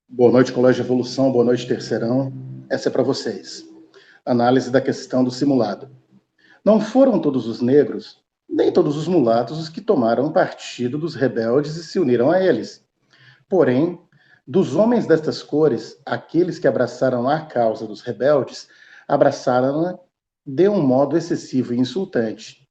Boa noite, Colégio Evolução, boa noite, terceirão. Essa é para vocês. Análise da questão do simulado. Não foram todos os negros, nem todos os mulatos os que tomaram partido dos rebeldes e se uniram a eles. Porém, dos homens destas cores, aqueles que abraçaram a causa dos rebeldes, abraçaram-na de um modo excessivo e insultante.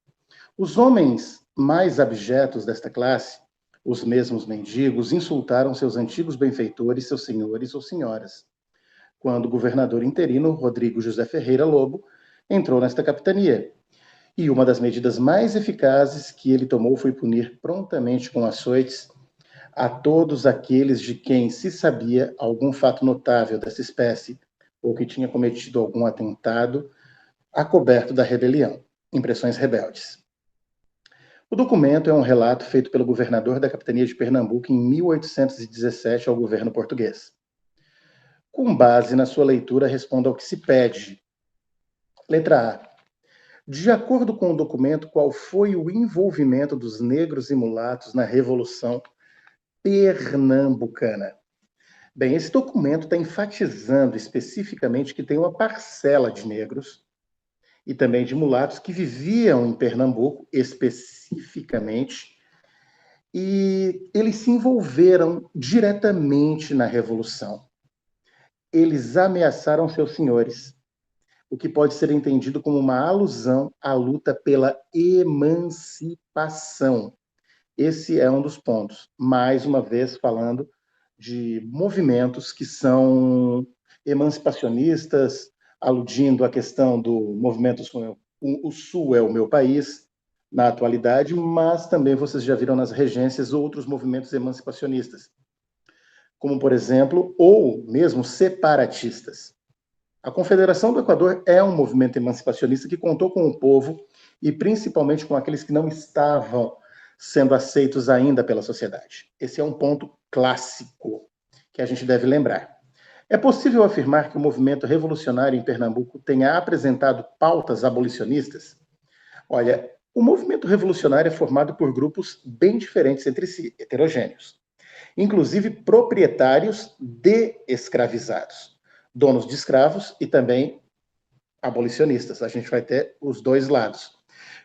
Os homens mais abjetos desta classe, os mesmos mendigos, insultaram seus antigos benfeitores, seus senhores ou senhoras, quando o governador interino, Rodrigo José Ferreira Lobo, entrou nesta capitania. E uma das medidas mais eficazes que ele tomou foi punir prontamente com açoites a todos aqueles de quem se sabia algum fato notável dessa espécie ou que tinha cometido algum atentado acoberto da rebelião. Impressões rebeldes. O documento é um relato feito pelo governador da capitania de Pernambuco em 1817 ao governo português. Com base na sua leitura, responda ao que se pede. Letra A. De acordo com o documento, qual foi o envolvimento dos negros e mulatos na Revolução Pernambucana? Bem, esse documento está enfatizando especificamente que tem uma parcela de negros e também de mulatos que viviam em Pernambuco, especificamente, e eles se envolveram diretamente na Revolução. Eles ameaçaram seus senhores, o que pode ser entendido como uma alusão à luta pela emancipação. Esse é um dos pontos. Mais uma vez, falando de movimentos que são emancipacionistas, aludindo à questão do movimento O Sul é o Meu País, na atualidade, mas também vocês já viram nas regências outros movimentos emancipacionistas, como, por exemplo, ou mesmo separatistas. A Confederação do Equador é um movimento emancipacionista que contou com o povo e principalmente com aqueles que não estavam sendo aceitos ainda pela sociedade. Esse é um ponto clássico que a gente deve lembrar. É possível afirmar que o movimento revolucionário em Pernambuco tenha apresentado pautas abolicionistas? Olha, o movimento revolucionário é formado por grupos bem diferentes entre si, heterogêneos, inclusive proprietários de escravizados, donos de escravos e também abolicionistas. A gente vai ter os dois lados.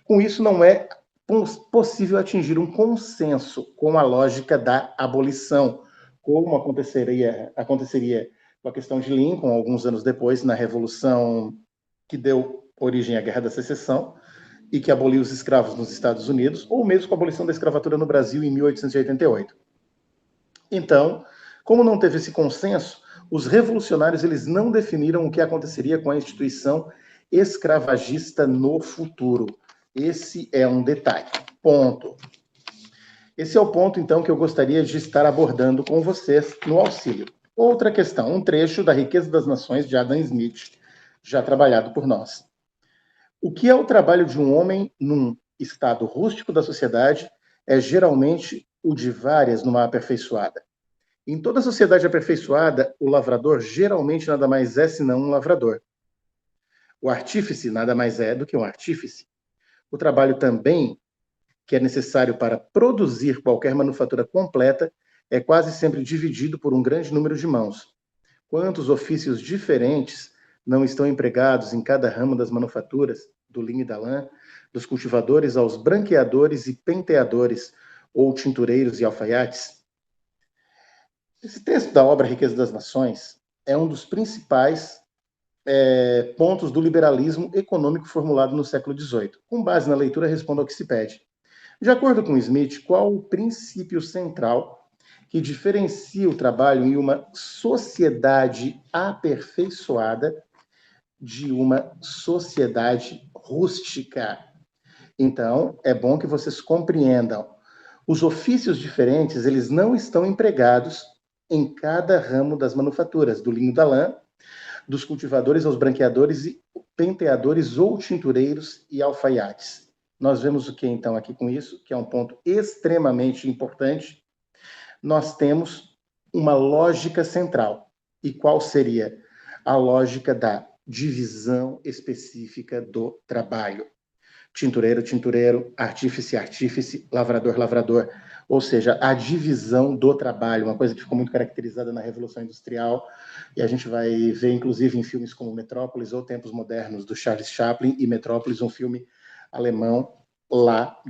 Com isso, não é possível atingir um consenso com a lógica da abolição, como aconteceria com a questão de Lincoln, alguns anos depois, na Revolução que deu origem à Guerra da Secessão e que aboliu os escravos nos Estados Unidos, ou mesmo com a abolição da escravatura no Brasil em 1888. Então, como não teve esse consenso, os revolucionários eles não definiram o que aconteceria com a instituição escravagista no futuro. Esse é um detalhe. Ponto. Esse é o ponto, então, que eu gostaria de estar abordando com vocês no auxílio. Outra questão, um trecho da Riqueza das Nações, de Adam Smith, já trabalhado por nós. O que é o trabalho de um homem num estado rústico da sociedade é geralmente o de várias numa aperfeiçoada. Em toda sociedade aperfeiçoada, o lavrador geralmente nada mais é senão um lavrador. O artífice nada mais é do que um artífice. O trabalho também, que é necessário para produzir qualquer manufatura completa, é quase sempre dividido por um grande número de mãos. Quantos ofícios diferentes não estão empregados em cada ramo das manufaturas, do linho e da lã, dos cultivadores aos branqueadores e penteadores, ou tintureiros e alfaiates? Esse texto da obra Riqueza das Nações é um dos principais pontos do liberalismo econômico formulado no século XVIII. Com base na leitura, respondo ao que se pede. De acordo com Smith, qual o princípio central que diferencia o trabalho em uma sociedade aperfeiçoada de uma sociedade rústica? Então, é bom que vocês compreendam. Os ofícios diferentes, eles não estão empregados em cada ramo das manufaturas, do linho da lã, dos cultivadores aos branqueadores e penteadores ou tintureiros e alfaiates. Nós vemos o que então aqui com isso, que é um ponto extremamente importante. Nós temos uma lógica central. E qual seria? A lógica da divisão específica do trabalho. tintureiro, tintureiro, artífice, artífice, lavrador, lavrador. Ou seja, a divisão do trabalho, uma coisa que ficou muito caracterizada na Revolução Industrial, e a gente vai ver, inclusive, em filmes como Metrópolis ou Tempos Modernos, do Charles Chaplin, e Metrópolis, um filme alemão lá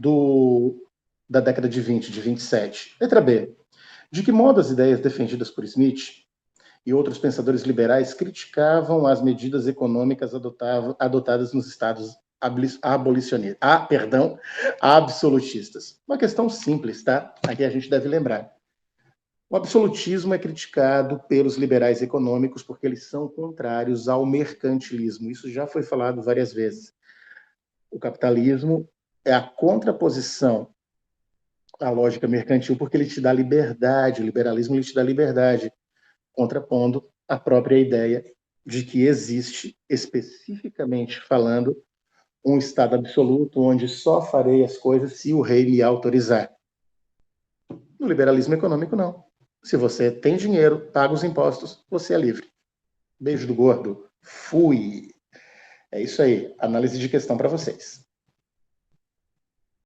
da década de 20, de 27. Letra B. De que modo as ideias defendidas por Smith e outros pensadores liberais criticavam as medidas econômicas adotadas nos estados abolicionistas, absolutistas. Uma questão simples, tá? Aqui a gente deve lembrar. O absolutismo é criticado pelos liberais econômicos porque eles são contrários ao mercantilismo. Isso já foi falado várias vezes. O capitalismo é a contraposição à lógica mercantil porque ele te dá liberdade, o liberalismo ele te dá liberdade, contrapondo a própria ideia de que existe, especificamente falando, um estado absoluto onde só farei as coisas se o rei me autorizar. No liberalismo econômico, não. Se você tem dinheiro, paga os impostos, você é livre. Beijo do gordo. Fui. É isso aí. Análise de questão para vocês.